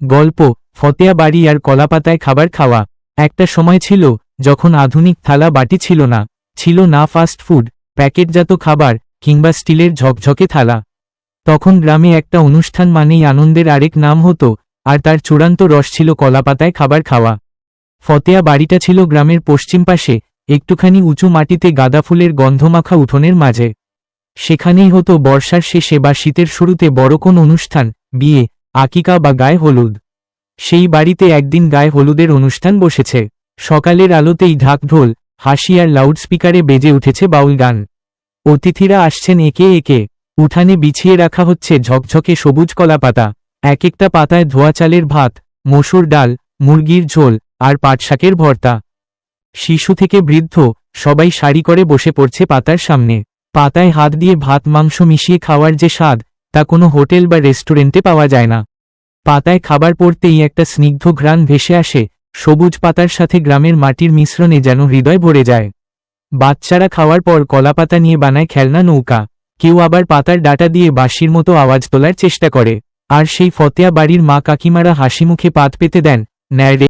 গল্প ফতেয়া বাড়ি আর কলাপাতায় খাবার খাওয়া। একটা সময় ছিল যখন আধুনিক থালা বাটি ছিল না, ছিল না ফাস্ট ফুড, প্যাকেটজাত খাবার কিংবা স্টিলের ঝকঝকে থালা। তখন গ্রামে একটা অনুষ্ঠান মানেই আনন্দের আরেক নাম হতো, আর তার চূড়ান্ত রস ছিল কলাপাতায় খাবার খাওয়া। ফতেয়া বাড়িটা ছিল গ্রামের পশ্চিম পাশে, একটুখানি উঁচু মাটিতে গাঁদা ফুলের গন্ধমাখা উঠোনের মাঝে। সেখানেই হতো বর্ষার শেষে বা শীতের শুরুতে বড় কোন অনুষ্ঠান, বিয়ে, আকিকা বা গায়ে হলুদ। সেই বাড়িতে একদিন গায়ে হলুদের অনুষ্ঠান বসেছে। সকালের আলোতেই ঢাকঢোল, হাসি আর লাউডস্পিকারে বেজে উঠেছে বাউল গান। অতিথিরা আসছেন একে একে। উঠানে বিছিয়ে রাখা হচ্ছে ঝকঝকে সবুজ কলাপাতা, এক একটা পাতায় ধোয়া চালের ভাত, মসুর ডাল, মুরগির ঝোল আর পাটশাকের ভর্তা। শিশু থেকে বৃদ্ধ সবাই সারি করে বসে পড়ছে পাতার সামনে। পাতায় হাত দিয়ে ভাত মাংস মিশিয়ে খাওয়ার যে স্বাদ, তা কোনো হোটেল বা রেস্টুরেন্টে পাওয়া যায় না। পাতায় খাবার পড়তেই একটা স্নিগ্ধ ঘ্রাণ ভেসে আসে, সবুজ পাতার সাথে গ্রামের মাটির মিশ্রণে যেন হৃদয় ভরে যায়। বাচ্চারা খাওয়ার পর কলাপাতা নিয়ে বানায় খেলনা নৌকা, কেউ আবার পাতার ডাটা দিয়ে বাঁশির মতো আওয়াজ তোলার চেষ্টা করে। আর সেই ফতেয়া বাড়ির মা কাকিমারা হাসিমুখে পাত পেতে দেন, ন্যায়